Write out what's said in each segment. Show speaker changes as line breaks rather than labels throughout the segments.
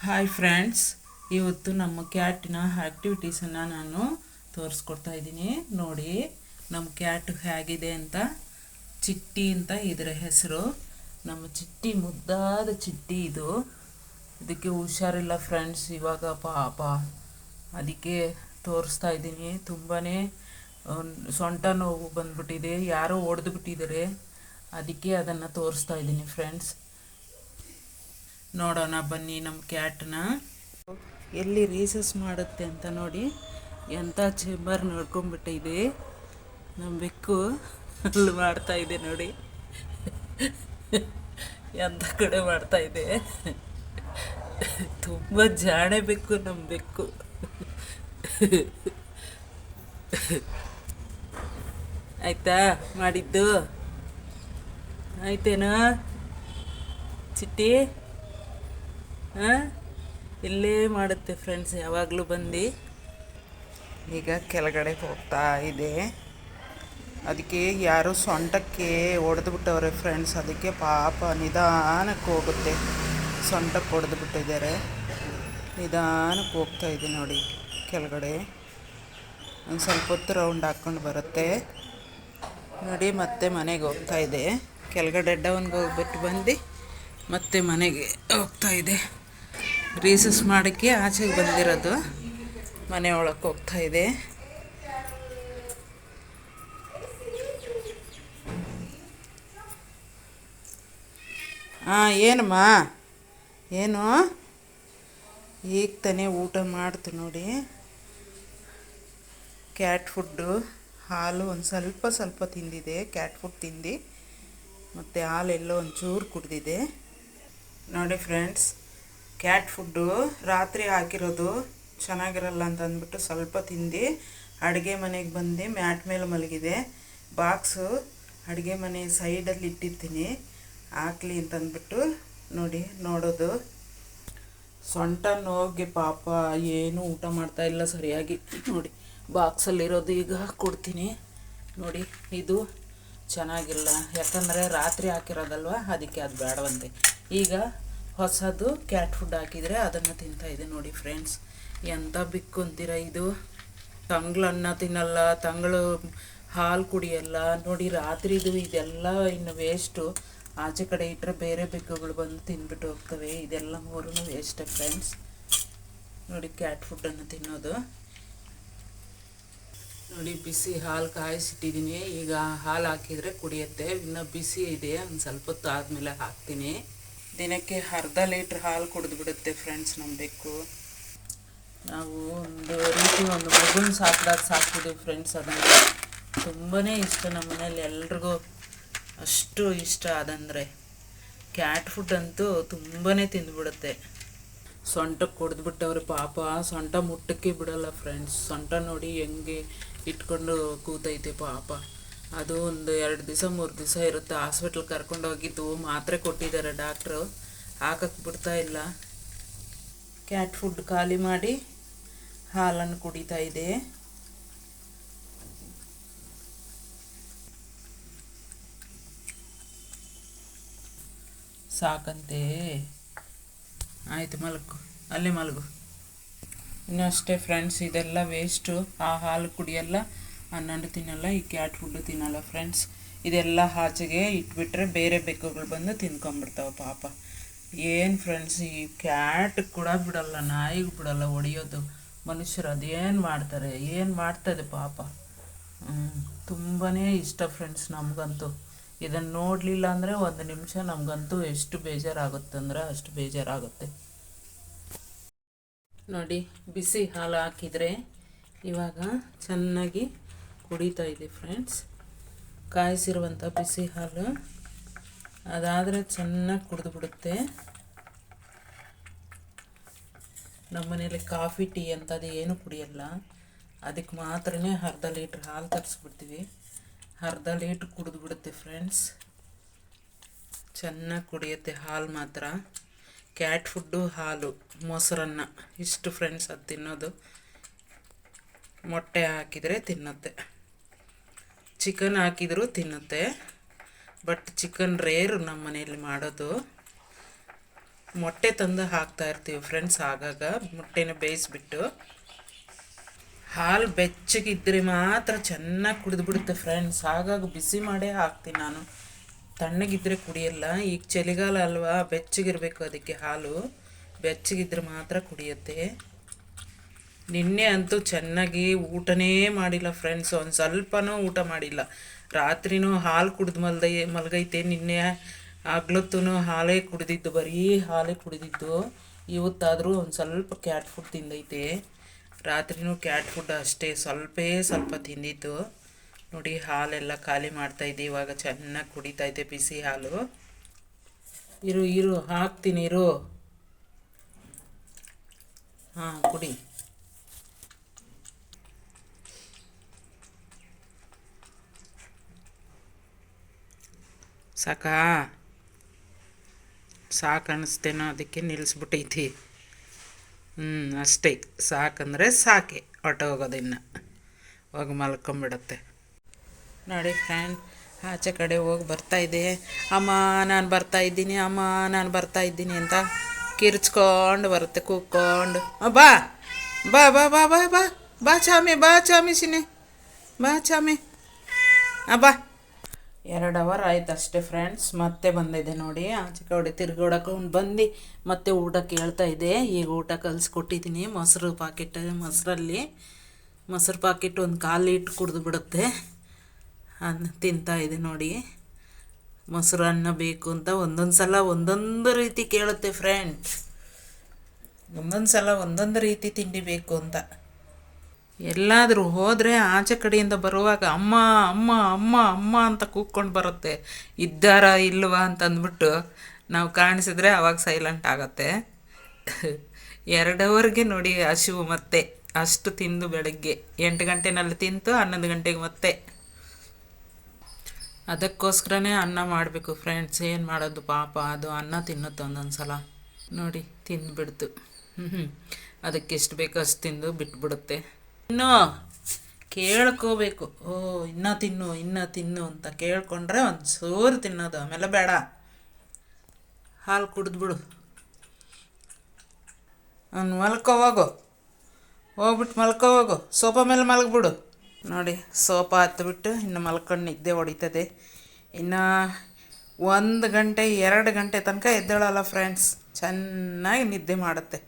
Hi friends, ಇವತ್ತು ನಮ್ಮ ಕ್ಯಾಟಿನ ಆ್ಯಕ್ಟಿವಿಟೀಸನ್ನು ನಾನು ತೋರಿಸ್ಕೊಡ್ತಾ ಇದ್ದೀನಿ. ನೋಡಿ ನಮ್ಮ ಕ್ಯಾಟ್ ಹೇಗಿದೆ ಅಂತ. ಚಿಟ್ಟಿ ಅಂತ ಇದರ ಹೆಸರು. ನಮ್ಮ ಚಿಟ್ಟಿ ಮುದ್ದಾದ ಚಿಟ್ಟಿ ಇದು. ಇದಕ್ಕೆ ಹುಷಾರಿಲ್ಲ ಫ್ರೆಂಡ್ಸ್, ಇವಾಗ ಪಾಪ. ಅದಕ್ಕೆ ತೋರಿಸ್ತಾ ಇದ್ದೀನಿ. ತುಂಬಾ ಸೊಂಟ ನೋವು ಬಂದ್ಬಿಟ್ಟಿದೆ, ಯಾರೋ ಹೊಡೆದು ಬಿಟ್ಟಿದ್ದಾರೆ. ಅದಕ್ಕೆ ಅದನ್ನು ತೋರಿಸ್ತಾ ಇದ್ದೀನಿ ಫ್ರೆಂಡ್ಸ್. ನೋಡೋಣ ಬನ್ನಿ ನಮ್ಮ ಕ್ಯಾಟ್ನ. ಎಲ್ಲಿ ರೀಸಸ್ ಮಾಡುತ್ತೆ ಅಂತ ನೋಡಿ. ಎಂಥ ಚೇಂಬರ್ ನೋಡ್ಕೊಂಡ್ಬಿಟ್ಟಿದೆ ನಮ್ಮ ಬೆಕ್ಕು. ಅಲ್ಲಿ ಮಾಡ್ತಾ ಇದೆ ನೋಡಿ, ಎಂಥ ಕಡೆ ಮಾಡ್ತಾ ಇದೆ. ತುಂಬ ಜಾಣೆ ಬೆಕ್ಕು ನಮ್ಮ ಬೆಕ್ಕು. ಆಯ್ತಾ ಮಾಡಿದ್ದು? ಆಯ್ತೇನೋ ಚಿಟ್ಟಿ? ಹಾಂ, ಇಲ್ಲೇ ಮಾಡುತ್ತೆ ಫ್ರೆಂಡ್ಸ್ ಯಾವಾಗಲೂ ಬಂದು. ಈಗ ಕೆಳಗಡೆ ಹೋಗ್ತಾ ಇದೆ. ಅದಕ್ಕೆ ಯಾರೋ ಸೊಂಟಕ್ಕೆ ಹೊಡೆದ್ಬಿಟ್ಟವ್ರೆ ಫ್ರೆಂಡ್ಸ್. ಅದಕ್ಕೆ ಪಾಪ ನಿಧಾನಕ್ಕೆ ಹೋಗುತ್ತೆ. ಸೊಂಟಕ್ಕೆ ಹೊಡೆದು ಬಿಟ್ಟಿದ್ದಾರೆ. ನಿಧಾನಕ್ಕೆ ಹೋಗ್ತಾ ಇದೆ ನೋಡಿ ಕೆಳಗಡೆ. ಒಂದು ಸ್ವಲ್ಪ ಹೊತ್ತು ರೌಂಡ್ ಹಾಕ್ಕೊಂಡು ಬರುತ್ತೆ ನೋಡಿ. ಮತ್ತೆ ಮನೆಗೆ ಹೋಗ್ತಾ ಇದೆ. ಕೆಳಗಡೆ ಡೌನ್ಗೆ ಹೋಗ್ಬಿಟ್ಟು ಬಂದು ಮತ್ತೆ ಮನೆಗೆ ಹೋಗ್ತಾ ಇದೆ. ರೀಸಸ್ ಮಾಡೋಕ್ಕೆ ಆಚೆಗೆ ಬಂದಿರೋದು. ಮನೆ ಒಳಕ್ಕೆ ಹೋಗ್ತಾ ಇದೆ. ಹಾಂ, ಏನಮ್ಮ, ಏನು? ಈಗ ತಾನೇ ಊಟ ಮಾಡ್ತು ನೋಡಿ. ಕ್ಯಾಟ್ ಫುಡ್ಡು, ಹಾಲು ಒಂದು ಸ್ವಲ್ಪ ಸ್ವಲ್ಪ ತಿಂದಿದೆ. ಕ್ಯಾಟ್ ಫುಡ್ ತಿಂದು ಮತ್ತು ಹಾಲೆಲ್ಲೋ ಒಂಚೂರು ಕುಡ್ದಿದೆ ನೋಡಿ ಫ್ರೆಂಡ್ಸ್. ಕ್ಯಾಟ್ ಫುಡ್ಡು ರಾತ್ರಿ ಹಾಕಿರೋದು ಚೆನ್ನಾಗಿರಲ್ಲ ಅಂತ ಅಂದ್ಬಿಟ್ಟು ಸ್ವಲ್ಪ ತಿಂದು ಅಡುಗೆ ಮನೆಗೆ ಬಂದು ಮ್ಯಾಟ್ ಮೇಲೆ ಮಲಗಿದೆ. ಬಾಕ್ಸು ಅಡುಗೆ ಮನೆ ಸೈಡಲ್ಲಿ ಇಟ್ಟಿರ್ತೀನಿ, ಹಾಕ್ಲಿ ಅಂತಂದ್ಬಿಟ್ಟು ನೋಡಿ ನೋಡೋದು. ಸೊಂಟ ನೋವಿಗೆ ಪಾಪ ಏನೂ ಊಟ ಮಾಡ್ತಾಯಿಲ್ಲ ಸರಿಯಾಗಿ. ನೋಡಿ ಬಾಕ್ಸಲ್ಲಿರೋದು ಈಗ ಕೊಡ್ತೀನಿ ನೋಡಿ. ಇದು ಚೆನ್ನಾಗಿಲ್ಲ, ಯಾಕಂದರೆ ರಾತ್ರಿ ಹಾಕಿರೋದಲ್ವ, ಅದಕ್ಕೆ ಅದು ಬೇಡವಂತೆ. ಈಗ ಹೊಸದು ಕ್ಯಾಟ್ ಫುಡ್ ಹಾಕಿದರೆ ಅದನ್ನು ತಿಂತಾಯಿದೆ ನೋಡಿ ಫ್ರೆಂಡ್ಸ್. ಎಂಥ ಬಿಕ್ಕು ಅಂತೀರ ಇದು. ತಂಗಳು ಅನ್ನ ತಿನ್ನಲ್ಲ, ತಂಗಳು ಹಾಲು ಕುಡಿಯಲ್ಲ ನೋಡಿ. ರಾತ್ರಿದು ಇದೆಲ್ಲ ಇನ್ನು ವೇಸ್ಟು. ಆಚೆ ಕಡೆ ಇಟ್ಟರೆ ಬೇರೆ ಬೆಕ್ಕುಗಳು ಬಂದು ತಿಂದ್ಬಿಟ್ಟು ಹೋಗ್ತವೆ. ಇದೆಲ್ಲ ಮೂರೂ ವೇಸ್ಟೇ ಫ್ರೆಂಡ್ಸ್. ನೋಡಿ ಕ್ಯಾಟ್ ಫುಡ್ಡನ್ನು ತಿನ್ನೋದು ನೋಡಿ. ಬಿಸಿ ಹಾಲು ಕಾಯಿಸಿಟ್ಟಿದ್ದೀನಿ. ಈಗ ಹಾಲು ಹಾಕಿದರೆ ಕುಡಿಯುತ್ತೆ. ಇನ್ನು ಬಿಸಿ ಇದೆ, ಒಂದು ಸ್ವಲ್ಪ ಹೊತ್ತು ಆದಮೇಲೆ ಹಾಕ್ತೀನಿ. ದಿನಕ್ಕೆ ಅರ್ಧ ಲೀಟ್ರ್ ಹಾಲು ಕುಡಿದು ಬಿಡುತ್ತೆ ಫ್ರೆಂಡ್ಸ್ ನಮ್ಮ ಬೆಕ್ಕು. ನಾವು ಒಂದು ಮಗುನ ಸಾಕಿದಾಗ ಸಾಕಿದ್ದೀವಿ ಫ್ರೆಂಡ್ಸ್. ಅದನ್ನು ತುಂಬಾ ಇಷ್ಟ ನಮ್ಮ ಮನೇಲಿ ಎಲ್ರಿಗೂ, ಅಷ್ಟು ಇಷ್ಟ ಅದಂದರೆ. ಕ್ಯಾಟ್ ಫುಡ್ ಅಂತೂ ತುಂಬಾ ತಿಂದುಬಿಡುತ್ತೆ. ಸೊಂಟಕ್ಕೆ ಹೊಡೆದ್ಬಿಟ್ಟವ್ರೆ ಪಾಪ. ಸೊಂಟ ಮುಟ್ಟಕ್ಕೆ ಬಿಡೋಲ್ಲ ಫ್ರೆಂಡ್ಸ್. ಸೊಂಟ ನೋಡಿ ಹೆಂಗೆ ಇಟ್ಕೊಂಡು ಕೂತೈತೆ ಪಾಪ. ಅದು ಒಂದು 2 ದಿವಸ 3 ದಿವಸ ಇರುತ್ತೆ. ಹಾಸ್ಪಿಟ್ಲ್ ಕರ್ಕೊಂಡು ಹೋಗಿದ್ದು, ಮಾತ್ರೆ ಕೊಟ್ಟಿದ್ದಾರೆ ಡಾಕ್ಟ್ರು, ಹಾಕಕ್ಕೆ ಬಿಡ್ತಾ ಇಲ್ಲ. ಕ್ಯಾಟ್ ಫುಡ್ ಖಾಲಿ ಮಾಡಿ ಹಾಲನ್ನು ಕುಡಿತಾ ಇದೆ. ಸಾಕಂತೆ. ಆಯಿತು, ಮಲಗು, ಅಲ್ಲೇ ಮಲಗು. ಇನ್ನೂ ಅಷ್ಟೇ ಫ್ರೆಂಡ್ಸ್, ಇದೆಲ್ಲ ವೇಸ್ಟು. ಆ ಹಾಲು ಕುಡಿಯಲ್ಲ, ಹಣ್ಣು ತಿನ್ನಲ್ಲ, ಈ ಕ್ಯಾಟ್ ಫುಡ್ಡು ತಿನ್ನಲ್ಲ ಫ್ರೆಂಡ್ಸ್. ಇದೆಲ್ಲ ಆಚೆಗೆ ಇಟ್ಬಿಟ್ರೆ ಬೇರೆ ಬೆಕ್ಕುಗಳು ಬಂದು ತಿನ್ಕೊಂಬಿಡ್ತಾವೆ ಪಾಪ. ಏನು ಫ್ರೆಂಡ್ಸ್, ಈ ಕ್ಯಾಟ್ ಕೂಡ ಬಿಡಲ್ಲ, ನಾಯಿಗೆ ಬಿಡಲ್ಲ ಹೊಡಿಯೋದು. ಮನುಷ್ಯರು ಅದೇನು ಮಾಡ್ತಾರೆ, ಏನು ಮಾಡ್ತದೆ ಪಾಪ. ತುಂಬಾ ಇಷ್ಟ ಫ್ರೆಂಡ್ಸ್ ನಮಗಂತೂ. ಇದನ್ನು ನೋಡಲಿಲ್ಲ ಅಂದರೆ ಒಂದು ನಿಮಿಷ ನಮಗಂತೂ ಎಷ್ಟು ಬೇಜಾರಾಗುತ್ತೆ ಅಂದರೆ ಅಷ್ಟು ಬೇಜಾರಾಗುತ್ತೆ ನೋಡಿ. ಬಿಸಿ ಹಾಲು ಹಾಕಿದರೆ ಇವಾಗ ಚೆನ್ನಾಗಿ ಕುಡಿತಾ ಇದೆ ಫ್ರೆಂಡ್ಸ್. ಕಾಯಿಸಿರುವಂಥ ಬಿಸಿ ಹಾಲು ಅದಾದರೆ ಚೆನ್ನಾಗಿ ಕುಡಿದು ಬಿಡುತ್ತೆ. ನಮ್ಮ ಮನೇಲಿ ಕಾಫಿ ಟೀ ಅಂಥದ್ದು ಏನೂ ಕುಡಿಯಲ್ಲ. ಅದಕ್ಕೆ ಮಾತ್ರನೇ ಅರ್ಧ ಲೀಟ್ರ್ ಹಾಲು ತರಿಸ್ಬಿಡ್ತೀವಿ. ಅರ್ಧ ಲೀಟ್ರ್ ಕುಡಿದು ಬಿಡುತ್ತೆ ಫ್ರೆಂಡ್ಸ್. ಚೆನ್ನಾಗಿ ಕುಡಿಯುತ್ತೆ ಹಾಲು ಮಾತ್ರ. ಕ್ಯಾಟ್ ಫುಡ್ಡು, ಹಾಲು, ಮೊಸರನ್ನ ಇಷ್ಟು ಫ್ರೆಂಡ್ಸ್ ಅದು ತಿನ್ನೋದು. ಮೊಟ್ಟೆ ಹಾಕಿದರೆ ತಿನ್ನುತ್ತೆ, ಚಿಕನ್ ಹಾಕಿದರೂ ತಿನ್ನುತ್ತೆ. ಬಟ್ ಚಿಕನ್ ರೇರು ನಮ್ಮ ಮನೆಯಲ್ಲಿ ಮಾಡೋದು. ಮೊಟ್ಟೆ ತಂದು ಹಾಕ್ತಾ ಇರ್ತೀವಿ ಫ್ರೆಂಡ್ಸ್. ಆಗಾಗ ಮೊಟ್ಟೆನ ಬೇಯಿಸ್ಬಿಟ್ಟು ಹಾಲು ಬೆಚ್ಚಗಿದ್ರೆ ಮಾತ್ರ ಚೆನ್ನಾಗಿ ಕುಡಿದ್ಬಿಡುತ್ತೆ ಫ್ರೆಂಡ್ಸ್. ಆಗಾಗ ಬಿಸಿ ಮಾಡೇ ಹಾಕ್ತೀನಿ ನಾನು, ತಣ್ಣಗಿದ್ರೆ ಕುಡಿಯಲ್ಲ. ಈಗ ಚಳಿಗಾಲ ಅಲ್ವಾ, ಬೆಚ್ಚಗಿರಬೇಕು ಅದಕ್ಕೆ ಹಾಲು. ಬೆಚ್ಚಗಿದ್ರೆ ಮಾತ್ರ ಕುಡಿಯುತ್ತೆ. ನಿನ್ನೆ ಅಂತೂ ಚೆನ್ನಾಗಿ ಊಟನೇ ಮಾಡಿಲ್ಲ ಫ್ರೆಂಡ್ಸ್, ಒಂದು ಸ್ವಲ್ಪನೂ ಊಟ ಮಾಡಿಲ್ಲ. ರಾತ್ರಿನೂ ಹಾಲು ಕುಡಿದು ಮಲಗೈತೆ. ನಿನ್ನೆ ಆಗ್ಲೊತ್ತೂ ಹಾಲೇ ಕುಡಿದಿದ್ದು, ಬರೀ ಹಾಲೇ ಕುಡಿದಿದ್ದು. ಇವತ್ತಾದರೂ ಒಂದು ಸ್ವಲ್ಪ ಕ್ಯಾಟ್ ಫುಡ್ ತಿಂದೈತೆ. ರಾತ್ರಿನೂ ಕ್ಯಾಟ್ ಫುಡ್ ಅಷ್ಟೇ ಸ್ವಲ್ಪ ತಿಂದಿದ್ದು. ನೋಡಿ ಹಾಲೆಲ್ಲ ಖಾಲಿ ಮಾಡ್ತಾಯಿದ್ದೆ. ಇವಾಗ ಚೆನ್ನಾಗಿ ಕುಡಿತೈತೆ ಬಿಸಿ ಹಾಲು. ಇರು ಹಾಕ್ತೀನಿ ಇರು. ಹಾಂ ಕುಡಿ. ಸಾಕಾ? ಸಾಕು ಅನ್ನಿಸ್ತೇನೋ, ಅದಕ್ಕೆ ನಿಲ್ಲಿಸ್ಬಿಟ್ಟೈತಿ. ಅಷ್ಟೇ, ಸಾಕಂದರೆ ಸಾಕೆ, ಹೊಟ್ಟೋಗೋದಿನ್ನು ಹೋಗಿ ಮಲ್ಕೊಂಬಿಡುತ್ತೆ. ನೋಡಿ ಫ್ರೆಂಡ್, ಆಚೆ ಕಡೆ ಹೋಗಿ ಬರ್ತಾಯಿದ್ದೆ. ಅಮ್ಮ ನಾನು ಬರ್ತಾಯಿದ್ದೀನಿ, ಅಮ್ಮ ನಾನು ಬರ್ತಾಯಿದ್ದೀನಿ ಅಂತ ಕಿರ್ಚ್ಕೊಂಡು ಬರುತ್ತೆ, ಕೂಕ್ಕೊಂಡು. ಬಾ ಬಾ ಬಾ ಬಾ ಬಾ ಬಾ ಬಾ ಚಾಮಿ, ಬಾ ಚಾಮಿ ಸಿನಿ, ಬಾ ಚಾಮಿ. ಬಾ. 2 ಅವರ್ ಆಯ್ತು ಅಷ್ಟೇ ಫ್ರೆಂಡ್ಸ್, ಮತ್ತೆ ಬಂದಿದೆ ನೋಡಿ. ಆಚೆ ಕಡೆ ತಿರ್ಗಾಡಕೊಂಡು ಬಂದು ಮತ್ತೆ ಊಟ ಕೇಳ್ತಾ ಇದೆ. ಈಗ ಊಟ ಕಲಿಸ್ಕೊಟ್ಟಿದ್ದೀನಿ. ಮೊಸರು ಪಾಕೆಟ್ ಒಂದು 1/4 ಲೀಟ್ರ್ ಕುಡಿದು ಬಿಡುತ್ತೆ. ಅನ್ನ ತಿಂತಾ ಇದೆ ನೋಡಿ. ಮೊಸರು ಅನ್ನ ಬೇಕು ಅಂತ ಒಂದೊಂದು ಸಲ ಒಂದೊಂದು ರೀತಿ ಕೇಳುತ್ತೆ ಫ್ರೆಂಡ್ಸ್. ಒಂದೊಂದು ಸಲ ಒಂದೊಂದು ರೀತಿ ತಿಂಡಿ ಬೇಕು ಅಂತ. ಎಲ್ಲಾದರೂ ಹೋದರೆ ಆಚೆ ಕಡೆಯಿಂದ ಬರುವಾಗ ಅಮ್ಮ ಅಮ್ಮ ಅಮ್ಮ ಅಮ್ಮ ಅಂತ ಕೂಕ್ಕೊಂಡು ಬರುತ್ತೆ. ಇದ್ದಾರಾ ಇಲ್ವಾ ಅಂತ ಅಂದ್ಬಿಟ್ಟು ನಾವು ಕಾಣಿಸಿದ್ರೆ ಅವಾಗ ಸೈಲೆಂಟ್ ಆಗುತ್ತೆ. 2 ಅವರ್ಗೆ ನೋಡಿ ಹಸಿವು ಮತ್ತೆ. ಅಷ್ಟು ತಿಂದು ಬೆಳಗ್ಗೆ 8 ಗಂಟೆನಲ್ಲಿ ತಿಂತು 11 ಗಂಟೆಗೆ ಮತ್ತೆ. ಅದಕ್ಕೋಸ್ಕರನೇ ಅನ್ನ ಮಾಡಬೇಕು ಫ್ರೆಂಡ್ಸ್. ಏನು ಮಾಡೋದು ಪಾಪ, ಅದು ಅನ್ನ ತಿನ್ನುತ್ತೆ ಒಂದೊಂದು ಸಲ. ನೋಡಿ ತಿಂದುಬಿಡ್ತು. ಅದಕ್ಕೆ ಎಷ್ಟು ಬೇಕೋ ಅಷ್ಟು ತಿಂದು ಬಿಟ್ಬಿಡುತ್ತೆ. ಇನ್ನೂ ಕೇಳ್ಕೋಬೇಕು, ಇನ್ನೂ ತಿನ್ನು ಅಂತ ಕೇಳ್ಕೊಂಡ್ರೆ ಒಂದು ಸೋರು ತಿನ್ನೋದು, ಆಮೇಲೆ ಬೇಡ. ಹಾಲು ಕುಡಿದ್ಬಿಡು. ಹೋಗ್ಬಿಟ್ಟು ಮಲ್ಕೋಗು, ಸೋಫಾ ಮೇಲೆ ಮಲಗ್ಬಿಡು. ನೋಡಿ ಸೋಫಾ ಹತ್ಬಿಟ್ಟು ಇನ್ನು ಮಲ್ಕೊಂಡು ನಿದ್ದೆ ಹೊಡಿತದೆ. ಇನ್ನು 1 ಗಂಟೆ 2 ಗಂಟೆ ತನಕ ಎದ್ದೇಳಲ್ಲ ಫ್ರೆಂಡ್ಸ್. ಚೆನ್ನಾಗಿ ನಿದ್ದೆ ಮಾಡುತ್ತೆ.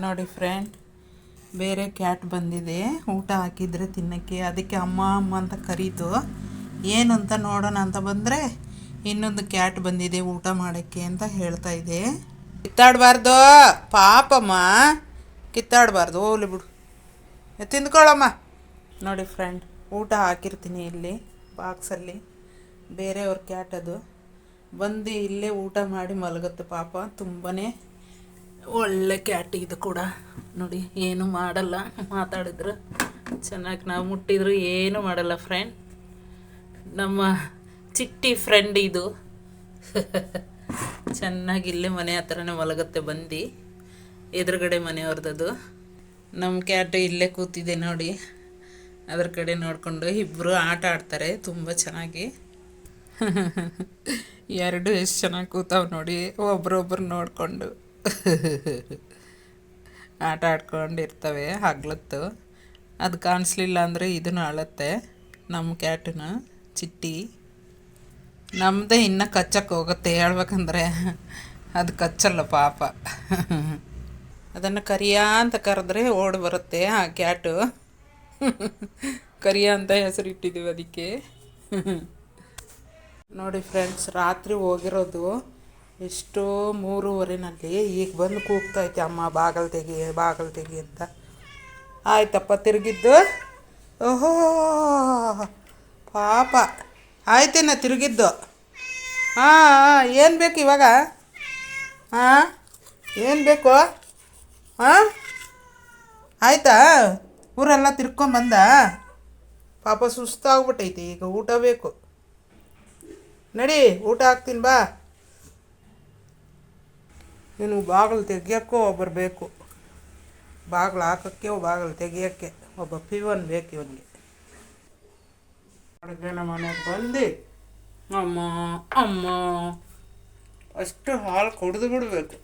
ನೋಡಿ ಫ್ರೆಂಡ್, ಬೇರೆ ಕ್ಯಾಟ್ ಬಂದಿದೆ ಊಟ ಹಾಕಿದರೆ ತಿನ್ನೋಕ್ಕೆ. ಅದಕ್ಕೆ ಅಮ್ಮ ಅಮ್ಮ ಅಂತ ಕರೀತು. ಏನು ಅಂತ ನೋಡೋಣ ಅಂತ ಬಂದರೆ ಇನ್ನೊಂದು ಕ್ಯಾಟ್ ಬಂದಿದೆ ಊಟ ಮಾಡೋಕ್ಕೆ ಅಂತ ಹೇಳ್ತಾ ಇದೆ. ಕಿತ್ತಾಡಬಾರ್ದು ಪಾಪಮ್ಮ, ಕಿತ್ತಾಡಬಾರ್ದು, ಹೋಗ್ಲಿ ಬಿಡು, ತಿಂದ್ಕೊಳ್ಳಮ್ಮ. ನೋಡಿ ಫ್ರೆಂಡ್, ಊಟ ಹಾಕಿರ್ತೀನಿ ಇಲ್ಲಿ ಬಾಕ್ಸಲ್ಲಿ. ಬೇರೆಯವ್ರ ಕ್ಯಾಟ್ ಅದು ಬಂದು ಇಲ್ಲೇ ಊಟ ಮಾಡಿ ಮಲಗುತ್ತೆ ಪಾಪ. ತುಂಬಾ ಒಳ್ಳೆ ಕ್ಯಾಟ್ ಇದು ಕೂಡ. ನೋಡಿ ಏನು ಮಾಡಲ್ಲ, ಮಾತಾಡಿದ್ರು ಚೆನ್ನಾಗಿ, ನಾವು ಮುಟ್ಟಿದ್ರು ಏನು ಮಾಡಲ್ಲ ಫ್ರೆಂಡ್. ನಮ್ಮ ಚಿಟ್ಟಿ ಫ್ರೆಂಡ್ ಇದು. ಚೆನ್ನಾಗಿ ಇಲ್ಲೇ ಮನೆ ಹತ್ರನೇ ಮಲಗುತ್ತೆ ಬಂದು. ಎದುರುಗಡೆ ಮನೆಯವ್ರದ್ದು. ನಮ್ಮ ಕ್ಯಾಟು ಇಲ್ಲೇ ಕೂತಿದೆ ನೋಡಿ. ಅದ್ರ ಕಡೆ ನೋಡಿಕೊಂಡು ಇಬ್ಬರು ಆಟ ಆಡ್ತಾರೆ ತುಂಬ ಚೆನ್ನಾಗಿ. 2 ಎಷ್ಟು ಚೆನ್ನಾಗಿ ಕೂತಾವೆ ನೋಡಿ, ಒಬ್ರೊಬ್ರು ನೋಡಿಕೊಂಡು ಆಟ ಆಡ್ಕೊಂಡಿರ್ತವೆ ಹಗ್ಲತ್ತು. ಅದು ಕಾಣಿಸ್ಲಿಲ್ಲ ಅಂದರೆ ಇದನ್ನು ಅಳುತ್ತೆ ನಮ್ಮ ಕ್ಯಾಟನ್ನ, ಚಿಟ್ಟಿ. ನಮ್ಮದೇ ಇನ್ನೂ ಕಚ್ಚಕ್ಕೆ ಹೋಗುತ್ತೆ ಹೇಳ್ಬೇಕಂದ್ರೆ, ಅದು ಕಚ್ಚಲ್ಲ ಪಾಪ. ಅದನ್ನು ಕರಿಯ ಅಂತ ಕರೆದ್ರೆ ಓಡಿ ಬರುತ್ತೆ ಆ ಕ್ಯಾಟು. ಕರಿಯ ಅಂತ ಹೆಸರಿಟ್ಟಿದ್ದೀವಿ ಅದಕ್ಕೆ. ನೋಡಿ ಫ್ರೆಂಡ್ಸ್, ರಾತ್ರಿ ಹೋಗಿರೋದು ಎಷ್ಟೋ 3:30ನಲ್ಲಿ. ಈಗ ಬಂದು ಕೂಗ್ತೈತೆ ಅಮ್ಮ ಬಾಗಲ್ ತೆಗಿ ಅಂತ. ಆಯ್ತಪ್ಪ ತಿರುಗಿದ್ದು. ಓಹೋ ಪಾಪ, ಆಯ್ತೇನ ತಿರುಗಿದ್ದು. ಏನು ಬೇಕು ಇವಾಗ? ಏನು ಬೇಕು? ಆಯಿತಾ? ಊರೆಲ್ಲ ತಿರ್ಕೊಂಬಂದ? ಪಾಪ ಸುಸ್ತಾಗ್ಬಿಟ್ಟೈತಿ, ಈಗ ಊಟ ಬೇಕು. ನಡಿ ಊಟ ಹಾಕ್ತೀನಿ ಬಾ. ನೀನು ಬಾಗಿಲು ತೆಗಿಯೋಕ್ಕೂ ಒಬ್ಬರು ಬೇಕು, ಬಾಗಿಲು ಹಾಕೋಕ್ಕೆ ಬಾಗಿಲು ತೆಗಿಯೋಕ್ಕೆ ಒಬ್ಬ ಪಿವನ್ ಬೇಕು ಇವನಿಗೆ. ಅಡುಗೆನ ಮನೆಗೆ ಬಂದು ಅಮ್ಮ ಅಮ್ಮ ಅಷ್ಟು ಹಾಲು ಕುಡಿದು ಬಿಡಬೇಕು.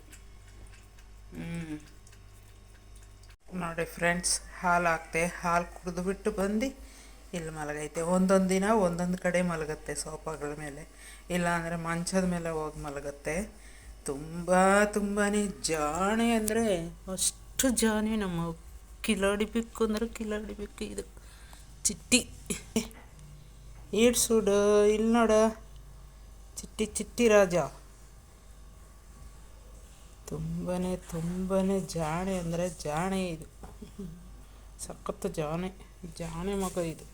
ನೋಡಿ ಫ್ರೆಂಡ್ಸ್, ಹಾಲು ಹಾಕ್ತೆ, ಹಾಲು ಕುಡಿದು ಬಿಟ್ಟು ಬಂದು ಇಲ್ಲಿ ಮಲಗೈತೆ. ಒಂದೊಂದು ದಿನ ಒಂದೊಂದು ಕಡೆ ಮಲಗುತ್ತೆ, ಸೋಫಾಗಳ ಮೇಲೆ, ಇಲ್ಲಾಂದರೆ ಮಂಚದ ಮೇಲೆ ಹೋಗಿ ಮಲಗುತ್ತೆ. ತುಂಬಾ ಜಾಣೆ ಅಂದರೆ ಅಷ್ಟು ಜಾಣೆ ನಮ್ಮ ಕಿಲಾಡಿ ಬೆಕ್ಕು ಅಂದರೆ ಕಿಲಾಡಿ ಬೆಕ್ಕು ಇದು ಚಿಟ್ಟಿ. ಈಡ್ಸುಡು ಇಲ್ಲಿ ನೋಡ, ಚಿಟ್ಟಿ ಚಿಟ್ಟಿ ರಾಜ. ತುಂಬಾ ಜಾಣೆ ಅಂದರೆ ಜಾಣೆ ಇದು, ಸಖತ್ತು ಜಾಣೆ, ಜಾಣೆ ಮಗ ಇದು.